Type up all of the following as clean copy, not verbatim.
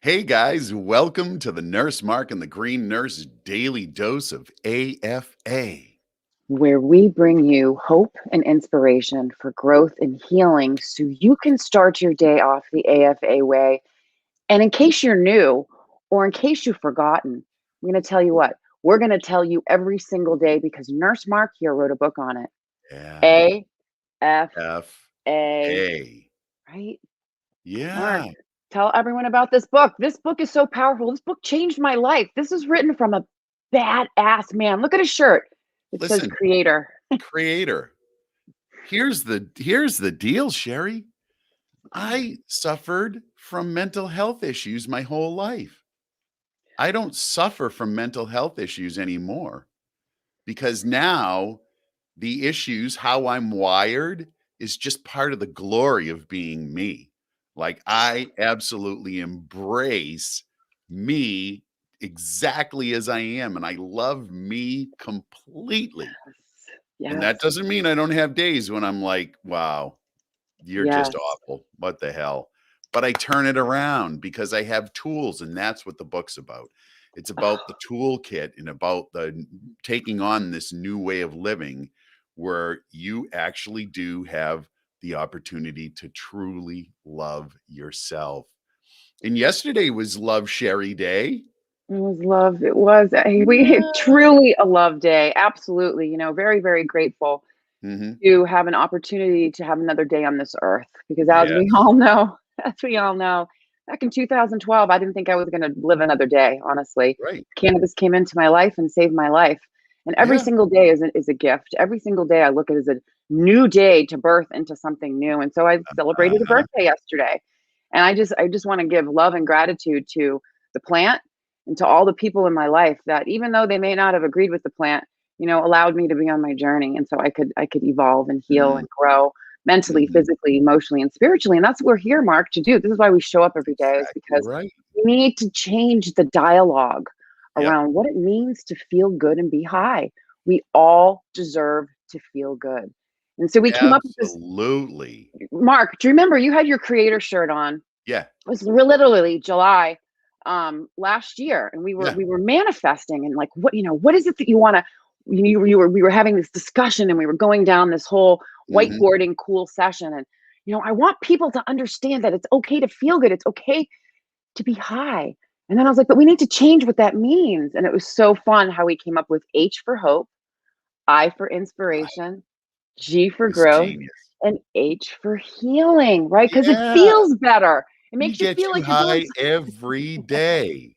Hey guys, welcome to the Nurse Mark and the Green Nurse Daily Dose of AFA. where we bring you hope and inspiration for growth and healing so you can start your day off the AFA way. And in case you're new or in case you've forgotten, I'm going to tell you what, we're going to tell you every single day because Nurse Mark here wrote a book on it. Yeah, AFA, AFA. right? Mark, Yeah, tell everyone about this book. This book is so powerful. This book changed my life. This is written from a badass man. Look at his shirt. It says listen, creator. creator. Here's the deal, Sherry. I suffered from mental health issues my whole life. I don't suffer from mental health issues anymore because now the issues, how I'm wired, is just part of the glory of being me. Like I absolutely embrace me exactly as I am, and I love me completely. And Yes. that doesn't mean I don't have days when I'm like, wow, you're just Yes. awful. What the hell? But I turn it around because I have tools, and that's what the book's about. It's about the toolkit and about the taking on this new way of living where you actually do have the opportunity to truly love yourself. And yesterday was Love Sherry Day. It was love. It was. We Yeah. truly a love day. Absolutely. Very, very grateful Hmm. to have an opportunity to have another day on this earth. Because Yes. as we all know, back in 2012, I didn't think I was going to live another day, honestly. Right. Cannabis came into my life and saved my life. And every Yeah. single day is a gift. Every single day I look at it as a new day to birth into something new. And so I celebrated a Uh-huh. birthday yesterday. And I just want to give love and gratitude to the plant and to all the people in my life that even though they may not have agreed with the plant, allowed me to be on my journey. And so I could evolve and heal Mm-hmm. and grow mentally, Mm-hmm. physically, emotionally, and spiritually. And that's what we're here, Mark, to do. This is why we show up every day, is Exactly because right. we need to change the dialogue Yep. around what it means to feel good and be high. We all deserve to feel good. And so we came up with this. Absolutely. Mark, do you remember you had your creator shirt on? Yeah. It was literally July last year, and we were Yeah. we were manifesting and like, what is it that you want to, we were having this discussion and we were going down this whole Mhm. whiteboarding cool session. And I want people to understand that it's okay to feel good, it's okay to be high. And then I was like, but we need to change what that means. And it was so fun how we came up with H for hope, I for I inspiration, G for was growth, genius. and H for healing, right? Because it Yeah. feels better. It We makes you get feel you like you're doing high every day.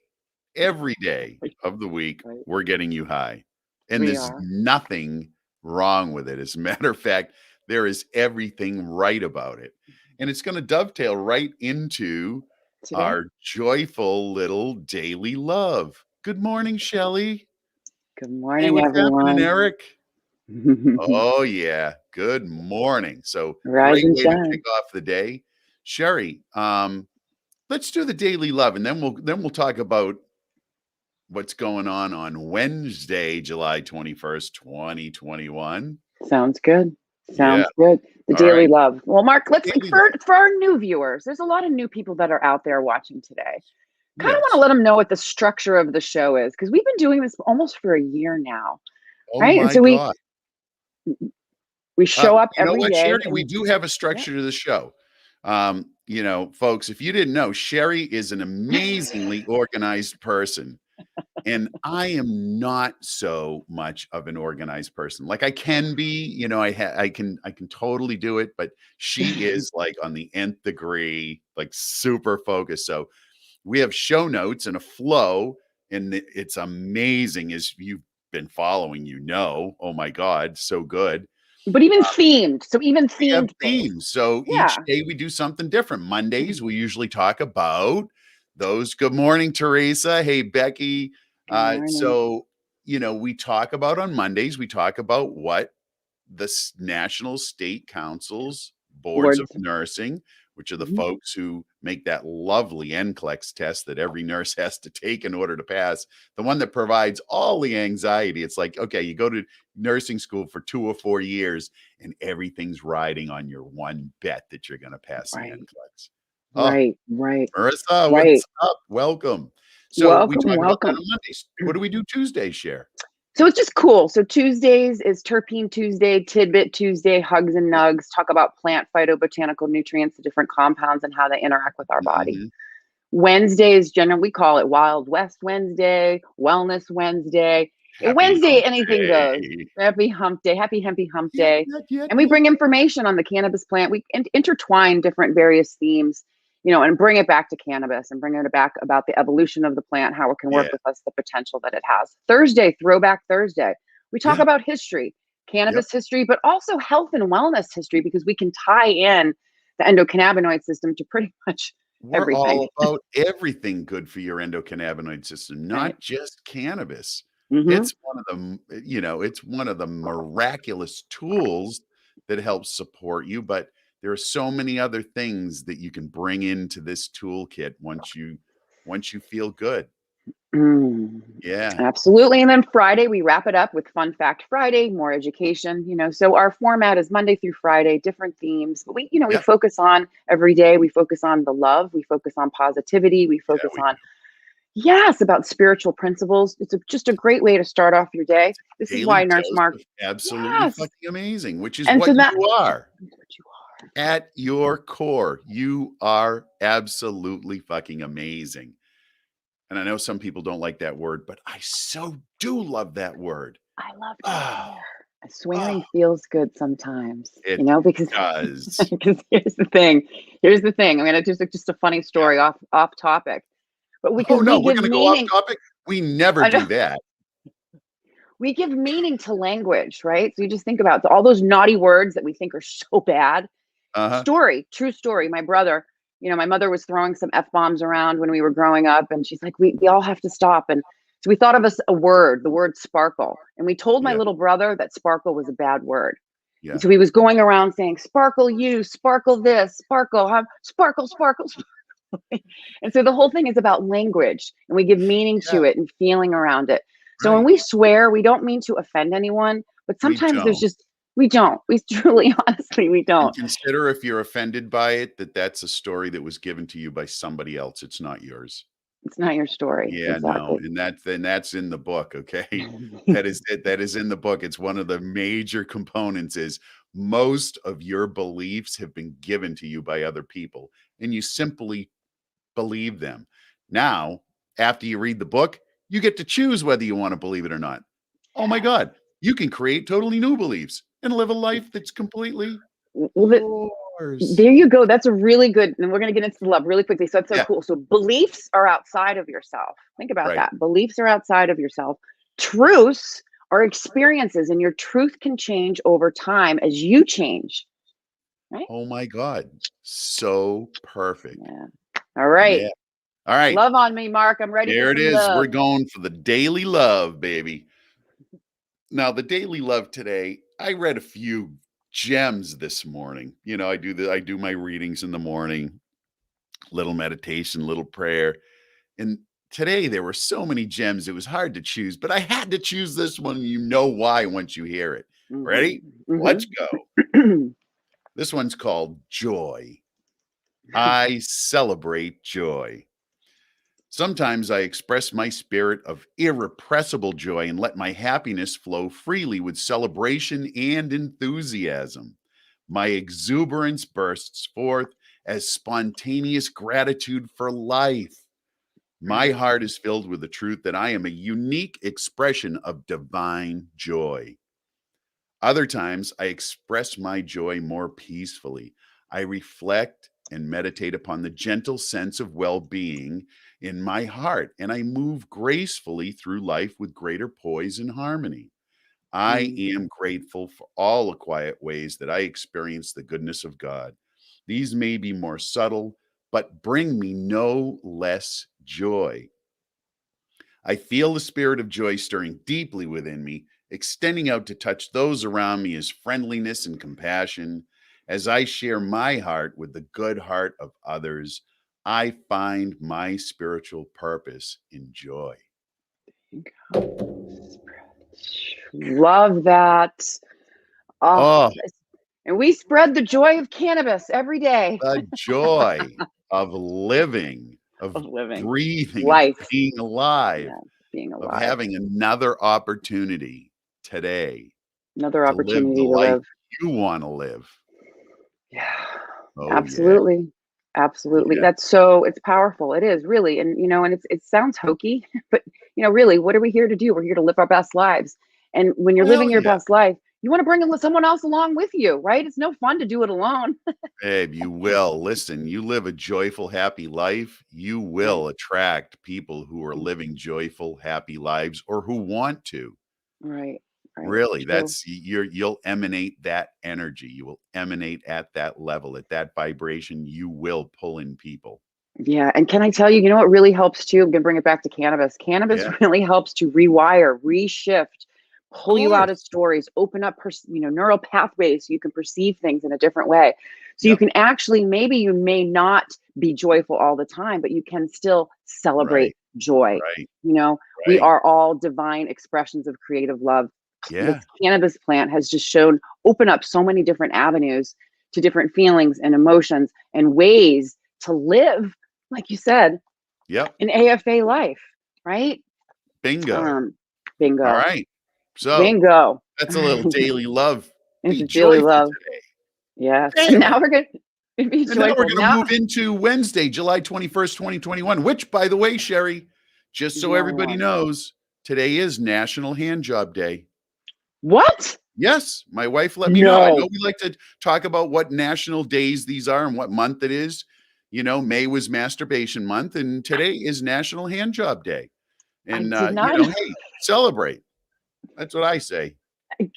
Every day something. of the week, Right. we're getting you high. And We there's are nothing wrong with it. As a matter of fact, there is everything right about it. And it's going to dovetail right into today. our joyful little daily love. Good morning, Shelly. Good Hey, morning, what's happening, everyone. Eric? Oh, yeah. Good morning. So Rise great and way to kick shine. off the day. Sherry, let's do the daily love and then we'll talk about what's going on Wednesday, July 21st, 2021. Sounds good. Yeah. Sounds good. The All daily right. love. Well, Mark, let's Daily for love. for our new viewers. There's a lot of new people that are out there watching today. Kind of want to Yes. let them know what the structure of the show is because we've been doing this almost for a year now, Oh right? And my so we God. we show up You know every what, day, Sherry? We and do have a yeah, structure to the show. Folks, if you didn't know, Sherry is an amazingly organized person. And I am not so much of an organized person. Like I can be, I can totally do it, but she is like on the nth degree, like super focused. So we have show notes and a flow, and it's amazing as you've been following, oh my God, so good. but even themed. So even We have themed things. themes. So each Yeah. day we do something different. Mondays, we usually talk about those. Good morning, Teresa. Hey, Becky. Good morning. We talk about on Mondays, we talk about what the national state councils, boards of Words. nursing, which are the Mhm. folks who make that lovely NCLEX test that every nurse has to take in order to pass, the one that provides all the anxiety. It's like, okay, you go to nursing school for 2 or 4 years and everything's riding on your one bet that you're going to pass the Right. NCLEX. Oh, Right, right, Marissa, right. what's up? Welcome. So we Welcome, talk about that welcome. on Mondays. What do we do Tuesday, Share? So it's just cool. So Tuesdays is Terpene Tuesday, Tidbit Tuesday, Hugs and Yeah. Nugs, talk about plant phytobotanical nutrients, the different compounds and how they interact with our body. Mhm. Wednesdays, generally, we call it Wild West Wednesday, Wellness Wednesday. And Happy Wednesday, hump anything goes. day. Happy Hump Day, happy Hempy Hump Yep, Day. yep, yep, And we yep. bring information on the cannabis plant. We intertwine different various themes, and bring it back to cannabis and bring it back about the evolution of the plant, how it can work Yeah, with us, the potential that it has. Thursday, Throwback Thursday. We talk yeah, about history, yep. cannabis history, but also health and wellness history because we can tie in the endocannabinoid system to pretty much We're everything. all about everything good for your endocannabinoid system, Right. not just cannabis. Mhm. It's one of the, it's one of the miraculous tools that helps support you, but there are so many other things that you can bring into this toolkit once you feel good. Mm. Yeah. Absolutely. And then Friday, we wrap it up with Fun Fact Friday, more education. So our format is Monday through Friday, different themes. But we Yep. focus on every day. We focus on the love. We focus on positivity. We Yeah, focus we on, yes, about spiritual principles. It's just a great way to start off your day. This is daily why Nurse dose Mark, of absolutely yes. fucking amazing, which is And so what that, you are. that's what you are. At your core, you are absolutely fucking amazing. And I know some people don't like that word, but I so do love that word. I love to Oh, swear. oh, Swearing feels good sometimes, it because does. because here's the thing. Here's the thing. I mean, it's just a funny Yeah. story off topic. But Oh, because no, we we're give gonna go off meaning, topic? We never I know do that. we give meaning to language, right? So you just think about all those naughty words that we think are so bad. Uh-huh. Story, true story. My brother, my mother was throwing some F bombs around when we were growing up, and she's like, we all have to stop. And so we thought of a word, the word sparkle. And we told my Yeah, little brother that sparkle was a bad word. And yeah. so he was going around saying, sparkle you, sparkle this, sparkle, sparkle, sparkle, sparkle. And so the whole thing is about language and we give meaning Yeah, to it and feeling around it. So when right. we swear, we don't mean to offend anyone, but We sometimes don't. we don't. We truly, honestly, we And don't. consider if you're offended by it, that's a story that was given to you by somebody else, it's not yours. It's not your story. Yeah, no, Exactly. and that's in the book, okay? That is it, that is in the book. It's one of the major components is most of your beliefs have been given to you by other people, and you simply believe them. Now, after you read the book, you get to choose whether you wanna believe it or not. Oh my god, you can create totally new beliefs and live a life that's completely Well, yours. there you go. That's a really good, and we're going to get into the love really quickly. So that's so Yeah, cool. So beliefs are outside of yourself. Think about right. that. Beliefs are outside of yourself. Truths are experiences, and your truth can change over time as you change. Right? Oh my god, so perfect. Yeah. All right. Yeah. Alright. Love on me, Mark. I'm ready for There it some is. We're love. going for the daily love, baby. Now, the daily love today, I read a few gems this morning. I do my readings in the morning, little meditation, little prayer. And today there were so many gems, it was hard to choose, but I had to choose this one. You know why once you hear it. Ready? Let's go. Hmm. This one's called Joy. I celebrate joy. Sometimes I express my spirit of irrepressible joy and let my happiness flow freely with celebration and enthusiasm. My exuberance bursts forth as spontaneous gratitude for life. My heart is filled with the truth that I am a unique expression of divine joy. Other times, I express my joy more peacefully. I reflect and meditate upon the gentle sense of well being in my heart, and I move gracefully through life with greater poise and harmony. I am grateful for all the quiet ways that I experience the goodness of God. These may be more subtle, but bring me no less joy. I feel the spirit of joy stirring deeply within me, extending out to touch those around me as friendliness and compassion. As I share my heart with the good heart of others, I find my spiritual purpose in joy. Love that. Oh, Oh, and we spread the joy of cannabis every day. the joy. of living, of of living breathing, of life. being alive, Yeah, being of alive. having another opportunity today Another to live the opportunity to life live. you wanna live. Yeah, Oh, yeah. absolutely. Absolutely. Yeah. That's so it's powerful. It is really. And and it sounds hokey, but really, what are we here to do? We're here to live our best lives. And when you're Well, living your yeah. best life, you want to bring someone else along with you, right? It's no fun to do it alone. Babe, you will. Listen, you live a joyful, happy life, you Right. will attract people who are living joyful, happy lives or who want to. Right. Right. Really, True. that's you'll emanate that energy. You will emanate at that level, at that vibration, you will pull in people. Yeah, and can I tell you, what really helps too? I'm gonna bring it back to cannabis. Cannabis Yeah, really helps to rewire, reshift, of pull you out of course. stories, open up, neural pathways so you can perceive things in a different way. So you Yep. can actually, maybe you may not be joyful all the time, but you can still celebrate Right, joy. right, We right. are all divine expressions of creative love. This Yeah, cannabis plant has just open up so many different avenues to different feelings and emotions and ways to live, like you said, yep. an AFA life, right? Bingo. Um, All bingo, right. So, bingo. that's a little daily love. It's Be a daily joyful love. today. Yes. And Damn it. now we're going to be And now we're joyful. gonna Now, move into Wednesday, July 21st, 2021, which, by the way, Sherry, just so July everybody 1. knows, today is National Hand Job Day. What? Yes, my wife let me know. I know No. we like to talk about what national days these are and what month it is. May was masturbation month, and today is National Hand Job Day. I And, did not hey, celebrate. That's what I say.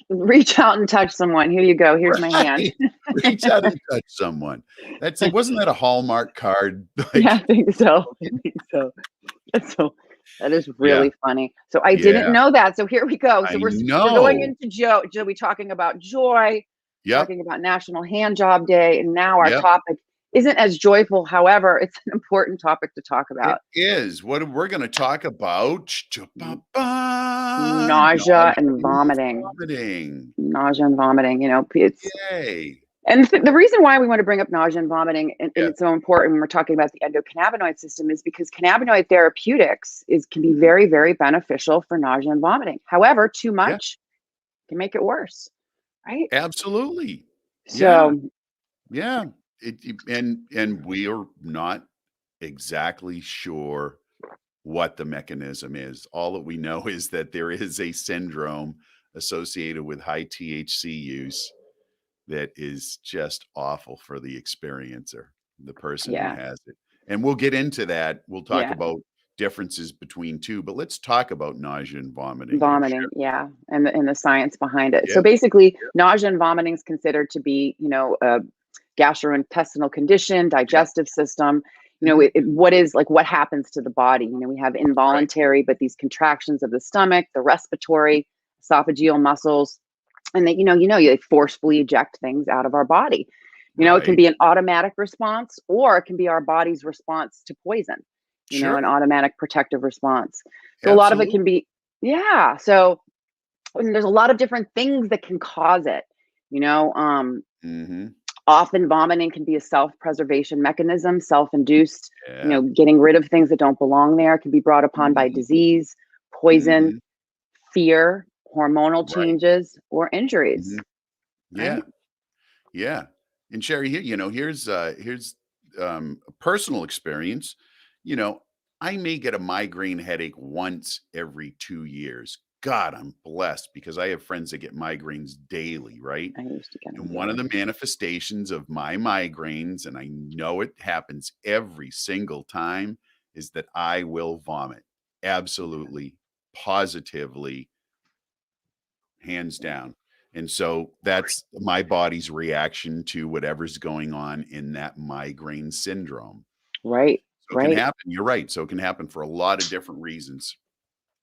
reach out and touch someone. Here you go. Here's my hand. Right. Reach out and touch someone. That's like, wasn't that a Hallmark card? Yeah, I Like, think so. I think so. So that is yeah, really funny. So I didn't yeah, know that. So here we go. So I we're going know. into Joe. We talking about joy, Yep, talking about National Hand Job Day, and now our yep. topic isn't as joyful. However, it's an important topic to talk It about. is. What we're gonna talk about, Nausea nausea and and vomiting. vomiting. Nausea and vomiting. It's Yay. and the reason why we want to bring up nausea and vomiting, and Yeah. it's so important when we're talking about the endocannabinoid system, is because cannabinoid therapeutics can be Mhm. very, very beneficial for nausea and vomiting. However, too Yeah, much can make it worse, right? absolutely. Yeah, So, yeah. And we are not exactly sure what the mechanism is. All that we know is that there is a syndrome associated with high THC use that is just awful for the experiencer, the person who yeah, has it. And we'll get into that. We'll talk yeah, about differences between two, but let's talk about nausea and vomiting here, vomiting, Sure. yeah, and the science behind it. So Yep. basically, nausea and vomiting is considered to be, a gastrointestinal condition, Yep. digestive system. Mhm. What happens to the body? We have Right. involuntary, but these contractions of the stomach, the respiratory, esophageal muscles, and that you forcefully eject things out of our body. It can Right. be an automatic response, or it can be our body's response to poison. An Sure. automatic protective response. So a lot of it Absolutely. can be, yeah. So and there's a lot of different things that can cause it. You know, Mhm. Often vomiting can be a self-preservation mechanism, self-induced. Yeah. Getting rid of things that don't belong there can be brought upon by Mhm. disease, poison, Mhm. fear, hormonal Right. changes, or injuries. Mhm. Yeah. Right? Yeah. And Sherry, here, here's a personal experience. You know, I may get a migraine headache once every 2 years. God, I'm blessed because I have friends that get migraines daily, right? I used to get them And one of daily. the manifestations of my migraines, and I know it happens every single time, is that I will vomit. Absolutely, positively, hands down. And so that's my body's reaction to whatever's going on in that migraine syndrome. Right. So it can Right. happen. You're right. So it can happen for a lot of different reasons.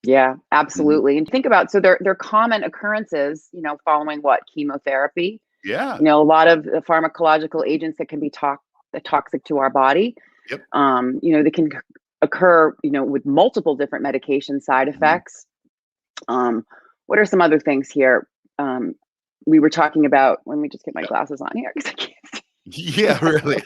Yeah, Mhm. absolutely. And think about, so they're common occurrences, following what? Chemotherapy. Yeah. A lot of the pharmacological agents that can be toxic to our body. Yep. They can occur, with multiple different medication side Mhm. effects. What are some other things here? We were talking about, let me just get my Yep. glasses on here because I can't see. Yeah, really.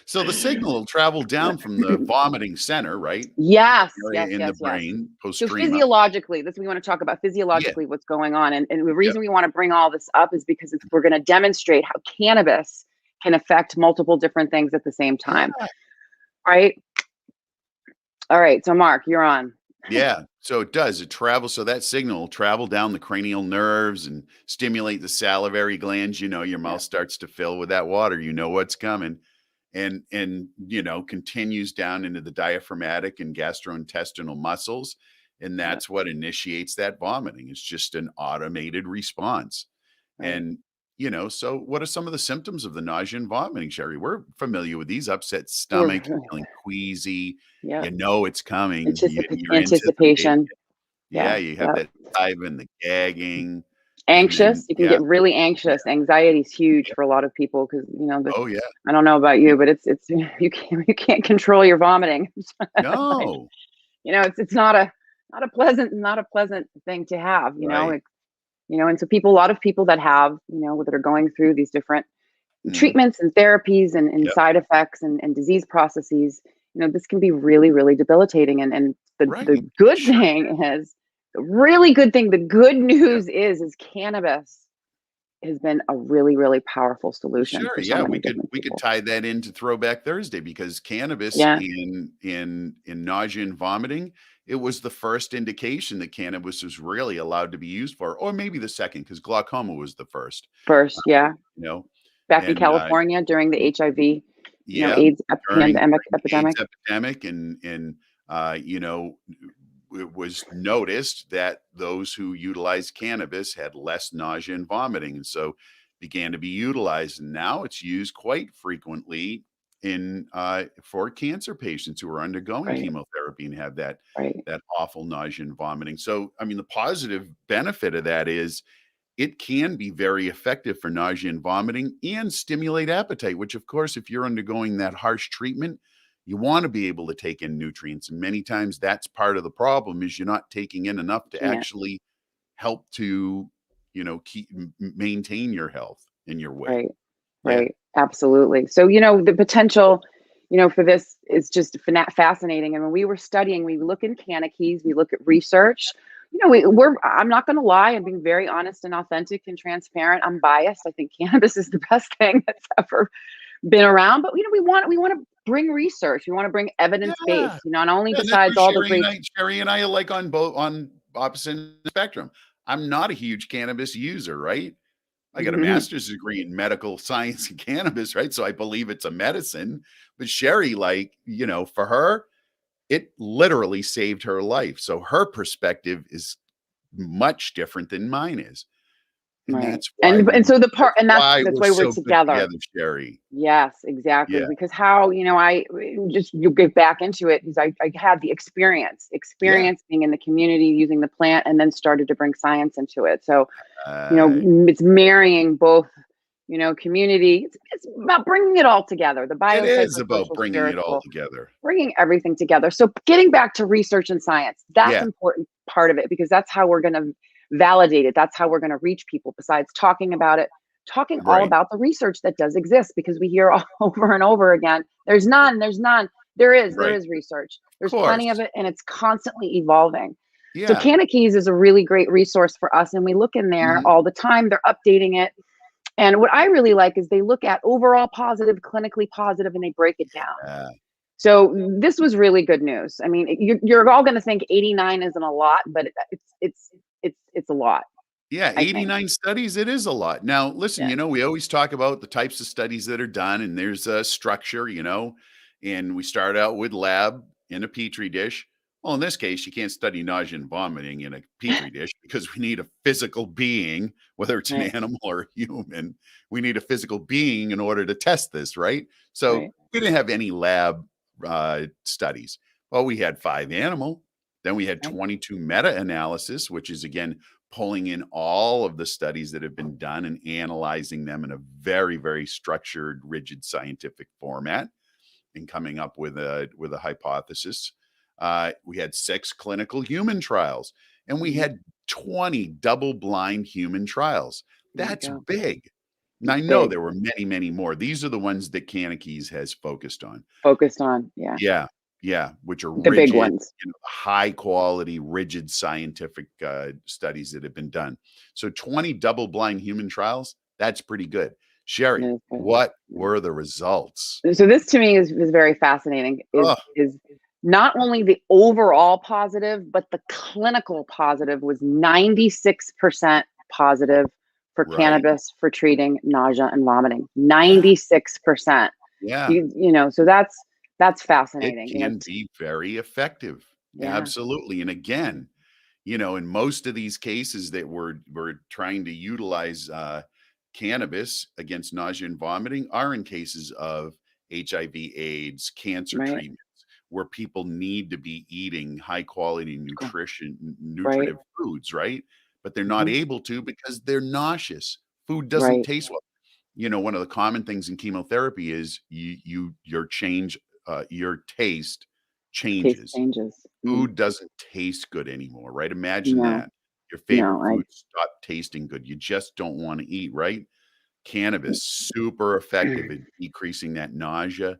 So the signal will travel down from the vomiting center, right? Yes, yes, Area in the yes, yes. brain, So postrema. physiologically, that's what we want to talk about Yeah, physiologically what's going on. And the yep. reason we want to bring all this up is because we're going to demonstrate how cannabis can affect multiple different things at the same Yeah, time. Right? All right. So Mark, you're on. yeah. So it does. It travels. So that signal will travel down the cranial nerves and stimulate the salivary glands. You know, your Yeah, mouth starts to fill with that water. You know what's coming. And continues down into the diaphragmatic and gastrointestinal muscles, and yeah, that's what initiates that vomiting. It's just an automated response. right. And so what are some of the symptoms of the nausea and vomiting, Sherry? We're familiar with these: upset We're stomach, you're feeling queasy, yeah. it's coming, you're anticipating Anticipation. it. Yeah, Yeah, you have yeah. that saliva and the gagging, and then Anxious, you can yeah, get really yeah, anxious. Anxiety is huge yeah. for a lot of people because the Oh yeah. I don't know about you, but it's you can't control your vomiting. Right? No. It's not a pleasant thing to have. Right. And so a lot of people that have that are going through these different Mhm. treatments and therapies and Yep. side effects and disease processes, this can be really, really debilitating. And Right. the good Sure thing is, the really good thing, the good can. news is cannabis has been a really, really powerful solution Sure, for so yeah, many we could different we could people. tie that into Throwback Thursday because cannabis Yeah, in nausea and vomiting, it was the first indication that cannabis was really allowed to be used for, or maybe the second, because glaucoma was the first, first, yeah, you know, back in and, California during the HIV, yeah, AIDS during the AIDS epidemic. epidemic and, it was noticed that those who utilized cannabis had less nausea and vomiting, and so began to be utilized, and now it's used quite frequently for cancer patients who are undergoing Right, chemotherapy and have right, that awful nausea and vomiting. So, I mean, the positive benefit of that is it can be very effective for nausea and vomiting and stimulate appetite, which, of course, if you're undergoing that harsh treatment, you want to be able to take in nutrients. And many times that's part of the problem is you're not taking in enough to can't. actually help to, maintain your health and your weight. Right. Yeah. Right. Absolutely. So, the potential, for this is just fascinating. And when we were studying, we look in Keys, we look at research. I'm not going to lie. I'm being very honest and authentic and transparent. I'm biased. I think cannabis is the best thing that's ever been around. But, we want to bring research. We want to bring evidence Yeah. based, not only And that's besides where all the great. Sherry and I are like on opposite ends of the spectrum. I'm not a huge cannabis user, right? I got a master's degree in medical science and cannabis, right? So I believe it's a medicine. But Sherry, like, for her, it literally saved her life. So her perspective is much different than mine is. And Right. And so the part, that's and that's why that's we're why we're so good together. together, Sherry. Yes, exactly. Yeah. Because how, I just you get back into it because I had the Yeah. experience being in the community using the plant and then started to bring science into it. So, Uh, it's marrying both, community. It's about bringing it all together, the it is about biopsychosocial, bringing it all spiritual, together. bringing everything together. So getting back to research and science, that's Yeah. important part of it because that's how we're going to validate it. That's how we're going to reach people besides talking about it, talking all Right. about the research that does exist because we hear all over and over again, there's none. There Right. is research. Of There's plenty of course. it and it's constantly evolving. So Yeah. Keys is a really great resource for us and we look in there Mhm. all the time. They're updating it. And what I really like is they look at overall positive, clinically positive, and they break it down. Uh, So this was really good news. I mean, you're all going to think 89 isn't a lot, but it's a lot, yeah, I think. 89 studies, it is a lot. Now, listen, Yeah, we always talk about the types of studies that are done, and there's a structure, and we start out with lab in a petri dish. Well, in this case, you can't study nausea and vomiting in a petri dish because we need a physical being, whether it's an right, animal or a human. We need a physical being in order to test this, right? So right, we didn't have any lab studies. Well, we had 5 animal, then we had right, 22 meta analysis, which is again pulling in all of the studies that have been done and analyzing them in a very, very structured, rigid scientific format and coming up with a hypothesis. We had 6 clinical human trials, and we mhm, had 20 double-blind human trials. there you That's go. big. And I know Big. there were many, many more. These are the ones that Cannakes has focused on. Focused on. Yeah. Yeah, yeah, which are The big rigid, ones. high quality, rigid scientific studies that have been done. So 20 double-blind human trials, that's pretty good. Sherry, Yeah, that's what good. were the results? So this to me is very fascinating. Oh, Is not only the overall positive, but the clinical positive was 96% positive for right. cannabis for treating nausea and vomiting. 96%. Yeah, So that's it fascinating. can be very effective. Yeah, Absolutely. And again, in most of these cases that we're trying to utilize cannabis against nausea and vomiting are in cases of HIV, AIDS, cancer right, treatments, where people need to be eating high quality right, nutritive foods, right? But they're not hmm, able to because they're nauseous. Food doesn't right. taste well. One of the common things in chemotherapy is your taste Taste changes. changes. Food doesn't taste good anymore, right? Imagine No, that. Your favorite no, food stopped tasting good. You just don't wanna eat, right? Cannabis, super effective at decreasing that nausea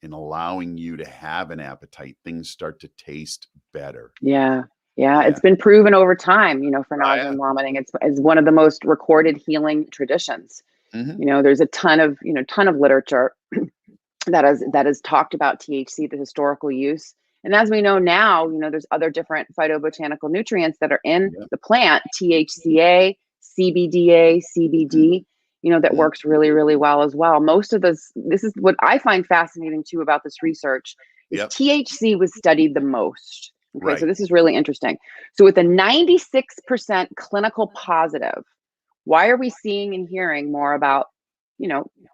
and allowing you to have an appetite. Things start to taste better. yeah, yeah. Yeah. It's been proven over time, for Oh, nausea yeah. and vomiting. It's one of the most recorded healing traditions. Mhm. There's a ton of literature that has talked about THC, the historical use. And as we know now, there's other different phytobotanical nutrients that are in Yep. the plant, THCA, CBDA, Mhm. CBD, that Mhm. works really, really well as well. Most of this is what I find fascinating too about this research is Yep. THC was studied the most. Okay, so Right. this is really interesting. So with a 96% clinical positive, why are we seeing and hearing more about,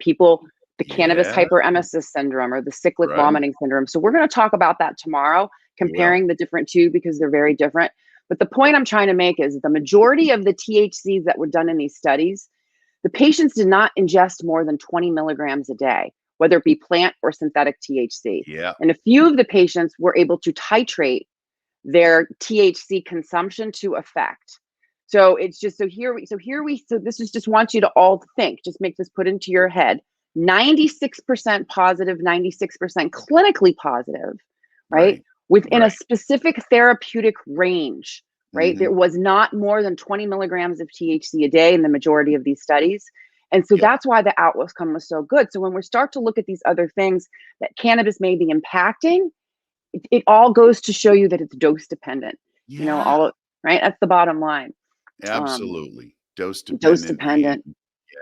people, the cannabis Yeah. hyperemesis syndrome or the cyclic Right. vomiting syndrome? So we're going to talk about that tomorrow, We will. comparing the different two because they're very different. But the point I'm trying to make is the majority of the THCs that were done in these studies, the patients did not ingest more than 20 milligrams a day, whether it be plant or synthetic THC. Yeah. And a few of the patients were able to titrate their THC consumption to effect. So it's just so this is just want you to all think, just make this put into your head. 96% positive, 96% clinically positive, right? Right. Within a Right. specific therapeutic range, right? There Mhm. was not more than 20 milligrams of THC a day in the majority of these studies. And so Yep. that's why the outcome was so good. So when we start to look at these other things that cannabis may be impacting, it all goes to show you that it's dose dependent. Yeah. All right. That's the bottom line. Um, Absolutely. Dose Dose dependent and dependent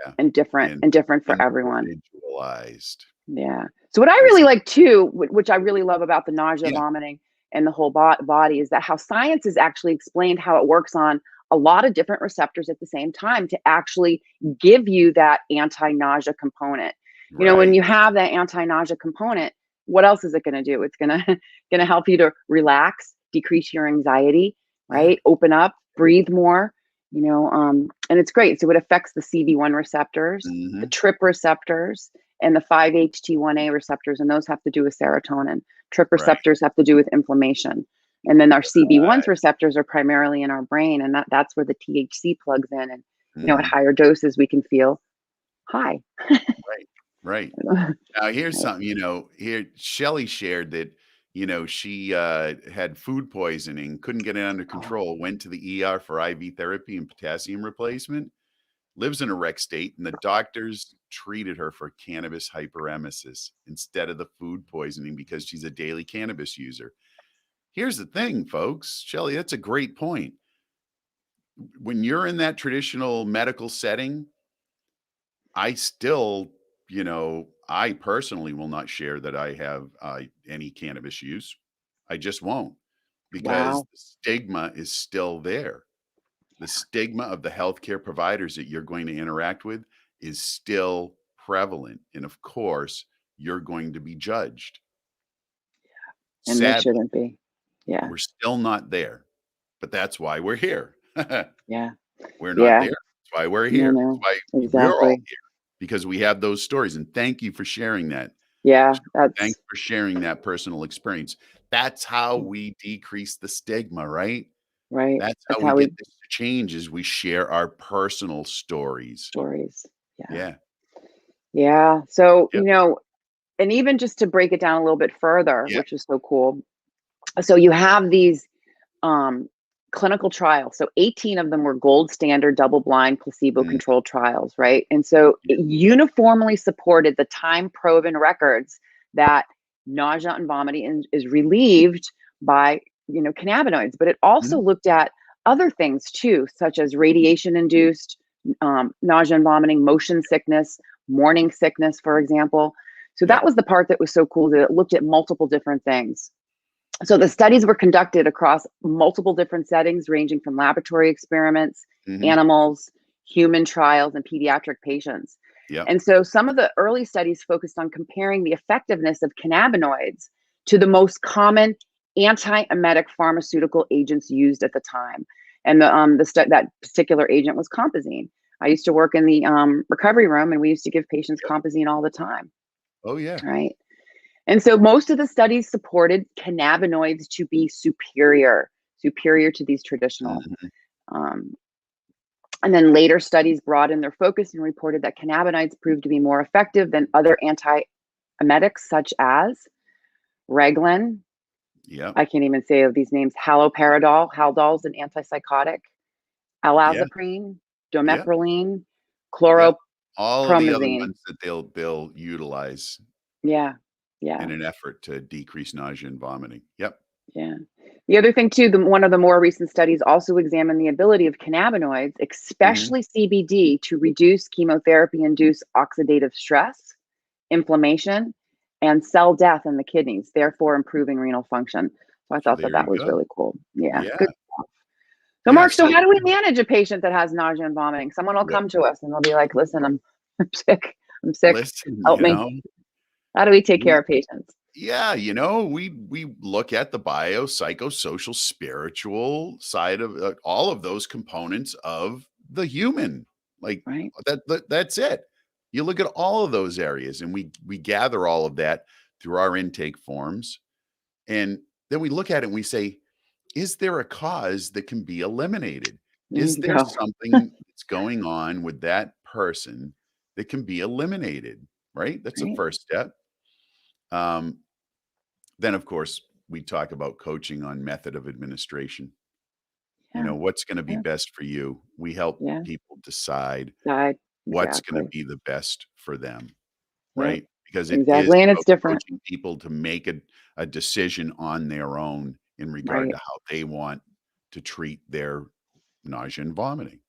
yeah, and different and and different for everyone. individualized. Yeah. So what I That's really like too, which I really love about the nausea, yeah. vomiting, and the whole body is that how science has actually explained how it works on a lot of different receptors at the same time to actually give you that anti-nausea component. When Right. you have that anti-nausea component, what else is it going to do? It's going to going to help you to relax, decrease your anxiety, Yeah. right? Open up, breathe more, and it's great. So it affects the CB1 receptors, the Mhm. TRP receptors, and the 5-HT1A receptors, and those have to do with serotonin. TRP Right. receptors have to do with inflammation. And then our CB1's Right. receptors are primarily in our brain, and that's where the THC plugs in. And, at Mhm. higher doses, we can feel high. Right. Right. Now here's something, here Shelly shared that, she had food poisoning, couldn't get it under Oh, control, went to the ER for IV therapy and potassium replacement, lives in a rec state, and the doctors treated her for cannabis hyperemesis instead of the food poisoning because she's a daily cannabis user. Here's the thing, folks. Shelly, that's a great point. When you're in that traditional medical setting, I still, I personally will not share that I have any cannabis use. I just won't because wow. the stigma is still there. The stigma of the healthcare providers that you're going to interact with is still prevalent. And of course, you're going to be judged. And they Sadly, shouldn't be. Yeah. we're still not there, but that's why we're here. Yeah. We're not Yeah. there. That's why we're No, here. That's no. why we're all Exactly. here because we have those stories. And thank you for sharing that. Yeah. That's Thanks for sharing that personal experience. That's how we decrease the stigma, right? right. That's how That's we how get we this to change is we share our personal stories. stories. Yeah. Yeah. Yeah. So, Yep. and even just to break it down a little bit further, Yep. which is so cool. So you have these um, clinical trials. So 18 of them were gold standard, double blind, placebo Mm, controlled trials, right? And so yeah. it uniformly supported the time proven records that nausea and vomiting is relieved by, cannabinoids. But it also Mhm. looked at other things too, such as radiation induced nausea and vomiting, motion sickness, morning sickness, for example. So that Yep. was the part that was so cool that it looked at multiple different things. So the studies were conducted across multiple different settings, ranging from laboratory experiments, Mhm. animals, human trials, and pediatric patients. Yep. And so some of the early studies focused on comparing the effectiveness of cannabinoids to the most common anti-emetic pharmaceutical agents used at the time. And that particular agent was compazine. I used to work in the recovery room, and we used to give patients Yep. compazine all the time, Oh, yeah. right? And so most of the studies supported cannabinoids to be superior to these traditional. Mhm. Um, and then later studies broadened their focus and reported that cannabinoids proved to be more effective than other antiemetics such as Reglan. Yep. I can't even say of these names. Haldol's an antipsychotic. Yeah. Alazaprine, Yep. domeprylene, Yep. All of the other chlorpromazine. ones that they'll utilize Yeah, yeah. in an effort to decrease nausea and vomiting. Yep. Yeah. The other thing too, one of the more recent studies also examined the ability of cannabinoids, Mhm. especially CBD, to reduce chemotherapy-induced oxidative stress, inflammation, and cell death in the kidneys, therefore improving renal function. So I So thought that there that you was go. really cool. Yeah, Yeah. good. So Yeah. Mark, so So how do we manage a patient that has nausea and vomiting? Someone will well, come to us and they'll be like, "Listen, I'm sick. I'm sick. listen, Help me." How do we take care we of patients? yeah, we look at the bio, psychosocial, spiritual side of all of those components of the human. Like Right? that's it. You look at all of those areas, and we gather all of that through our intake forms, and then we look at it and we say, is there a cause that can be eliminated? There Is you there go. something that's going on with that person that can be eliminated? Right. That's the Right? first step. Um, then, of course, we talk about coaching on method of administration. Yeah. What's going to be Yeah. best for you? We help Yeah. people decide Died. what's going to Exactly. be the best for them, Yep. right? Because it is Exactly, and it's about different. coaching people to make a decision on their own in regard Right. to how they want to treat their nausea and vomiting.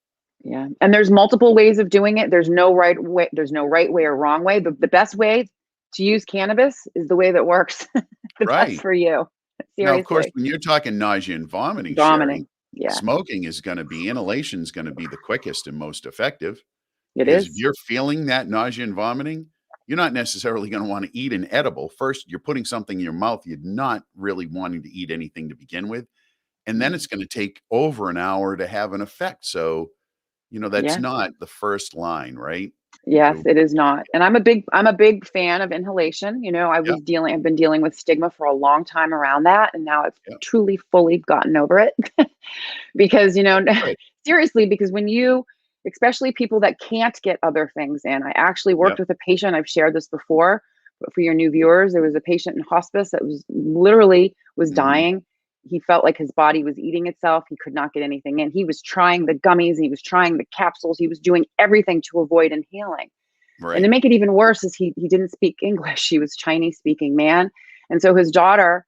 Yeah, and there's multiple ways of doing it. There's no right way or wrong way. The best way to use cannabis is the way that works the best Right. for you. Now, of course, Seriously. when you're talking nausea and vomiting, Sherry, Vomiting. Yeah, smoking inhalation is gonna be the quickest and most effective. it Because if is. you're feeling that nausea and vomiting, you're not necessarily gonna wanna eat an edible. First, you're putting something in your mouth, you're not really wanting to eat anything to begin with, and then Mm. it's gonna take over an hour to have an effect, so, that's Yeah. not the first line, right? Yes, So it is not. And I'm a big fan of inhalation. yep, I've been dealing with stigma for a long time around that, and now I've yep, truly fully gotten over it. Because good. seriously, because when you, especially people that can't get other things in, I actually worked Yep, with a patient. I've shared this before, but for your new viewers, there was a patient in hospice that was mhm, dying. He felt like his body was eating itself. He could not get anything in. He was trying the gummies, he was trying the capsules, he was doing everything to avoid inhaling. And to right, make it even worse is he didn't speak English. He was Chinese speaking man. And so his daughter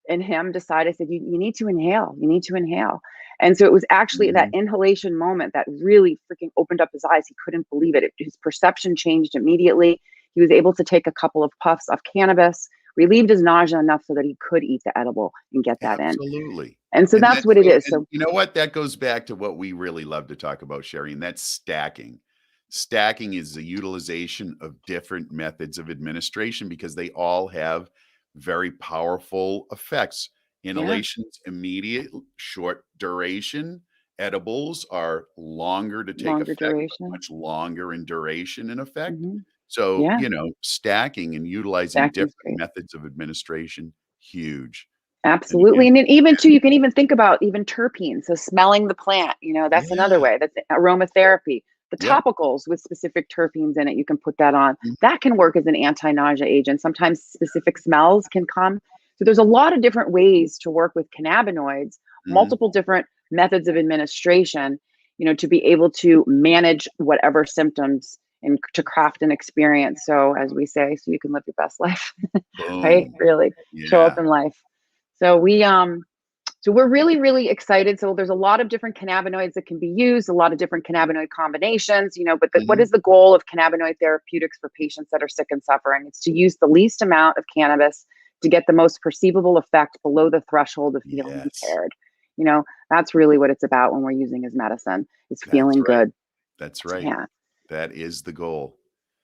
and him decided, I said, you need to inhale. You need to inhale. And so it was actually that mhm, inhalation moment that really freaking opened up his eyes. He couldn't believe it. His perception changed immediately. He was able to take a couple of puffs of cannabis, relieved his nausea enough so that he could eat the edible and get that in. absolutely, And so and that's that's what it is. and So, you know what? That goes back to what we really love to talk about, Sherry, and that's stacking. Stacking is the utilization of different methods of administration because they all have very powerful effects. yeah, Inhalation's immediate, short duration. Edibles are longer to take longer effect, but duration. much longer in duration and effect. Hmm. So, Yeah, stacking and utilizing stacking's different great. methods of administration, huge. And Absolutely. again, And then even too, you can even think about even terpenes. So smelling the plant, that's another yeah, way. That's aromatherapy. The Yep. topicals with specific terpenes in it, you can put that on. Mm, That can work as an anti-nausea agent. Sometimes specific smells can come. So there's a lot of different ways to work with cannabinoids, mhm. multiple different methods of administration, to be able to manage whatever symptoms and to craft an experience. So as we say, so you can live your best life, right? Boom. Really show up Yeah. in life. So we're really, really excited. So there's a lot of different cannabinoids that can be used, a lot of different cannabinoid combinations, but what Mhm. is the goal of cannabinoid therapeutics for patients that are sick and suffering? It's to use the least amount of cannabis to get the most perceivable effect below the threshold of feeling Yes. impaired. You know, that's really what it's about when we're using as medicine. It's That's feeling right. good. That's right. Yeah. That is the goal.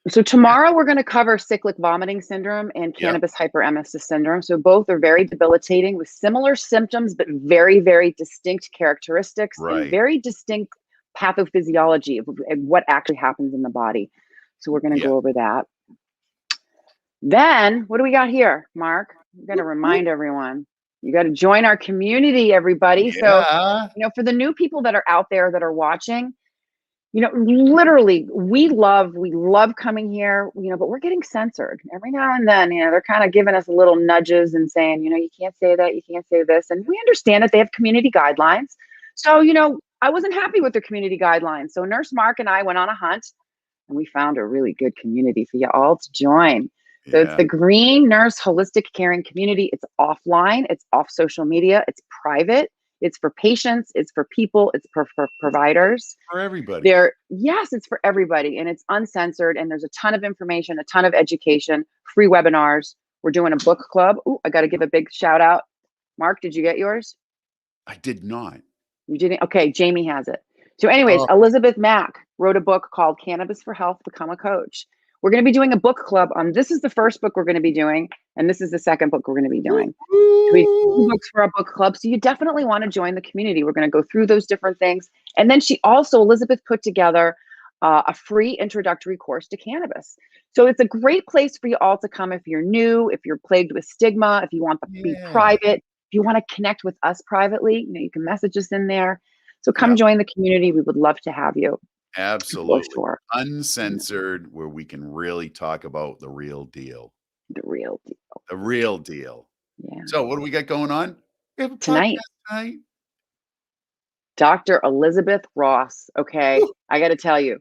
So Yeah. tomorrow we're going to cover cyclic vomiting syndrome and Yep. cannabis hyperemesis syndrome. So both are very debilitating with similar symptoms, but very, very distinct characteristics and Right. very distinct pathophysiology of what actually happens in the body. So we're going to Yeah. go over that. Then what do we got here, Mark? We got to Whoop, whoop. remind everyone. You got to join our community, everybody. So, Yeah. for the new people that are out there that are watching, literally, we love coming here, but we're getting censored every now and then. They're kind of giving us little nudges and saying, you can't say that, you can't say this. And we understand that they have community guidelines. So, I wasn't happy with their community guidelines. So Nurse Mark and I went on a hunt and we found a really good community for you all to join. So it's Yeah. the Green Nurse Holistic Caring Community. It's offline, it's off social media, it's private, it's for patients, it's for people, it's for providers. For everybody. Yes, it's for everybody and it's uncensored and there's a ton of information, a ton of education, free webinars. We're doing a book club. Ooh, I got to give a big shout out. Mark, did you get yours? I did not. You didn't? Okay, Jamie has it. So, anyways, Oh, Elizabeth Mack wrote a book called Cannabis for Health, Become a Coach. We're going to be doing a book club on this is the first book we're going to be doing, and this is the second book we're going to be doing. So we do 2 woo-hoo. books for our book club. So you definitely want to join the community. We're going to go through those different things. And then Elizabeth put together a free introductory course to cannabis. So it's a great place for you all to come if you're new, if you're plagued with stigma, if you want to be Yeah. private, if you want to connect with us privately, you can message us in there. So come Yep. join the community. We would love to have you for Absolutely. sure. Yeah, Uncensored, where we can really talk about the real deal. the real deal. The real deal. Yeah. So what do we got going on? We have a podcast Tonight, tonight. Dr. Elizabeth Ross. Okay. Woo. I got to tell you,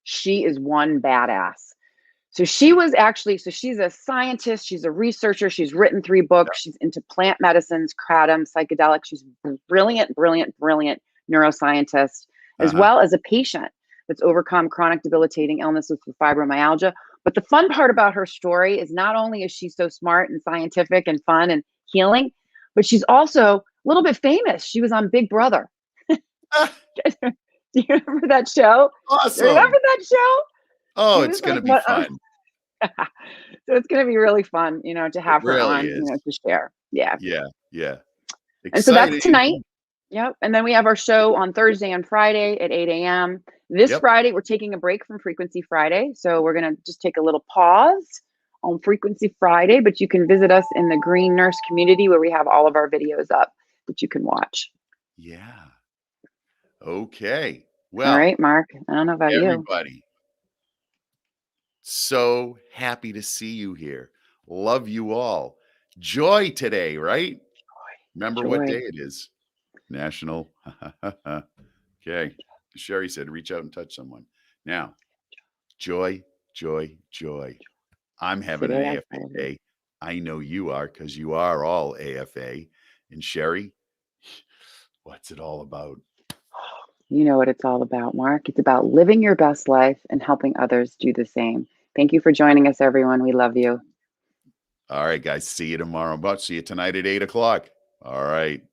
she is one badass. So she's a scientist, she's a researcher, she's written 3 Yeah. books, she's into plant medicines, kratom, psychedelics. She's brilliant, brilliant, brilliant neuroscientist, as Uh-huh. well as a patient that's overcome chronic debilitating illnesses with fibromyalgia. But the fun part about her story is not only is she so smart and scientific and fun and healing, but she's also a little bit famous. She was on Big Brother. Ah, Do you remember that show? Do you remember awesome. that show? Oh, She it's was like gonna be what fun. so it's going to be really fun, to It have her really on, is. to share. Yeah. Yeah, yeah. And so that's tonight. Exciting. Yep. And then we have our show on Thursday and Friday at 8 a.m. This Yep. Friday, we're taking a break from Frequency Friday. So we're going to just take a little pause on Frequency Friday, but you can visit us in the Green Nurse community where we have all of our videos up that you can watch. Yeah. Okay. All Well, right, Mark. I don't know about you. everybody, so happy to see you here. Love you all. Joy today, right? Remember what day Joy. it is? National. Okay. Sherry said, reach out and touch someone. Now, joy, joy, joy. I'm having an Today I AFA celebrate. day. I know you are because you are all AFA. And Sherry, what's it all about? You know what it's all about, Mark. It's about living your best life and helping others do the same. Thank you for joining us, everyone. We love you. All right, guys. See you tomorrow. But see you tonight at 8 o'clock. All right.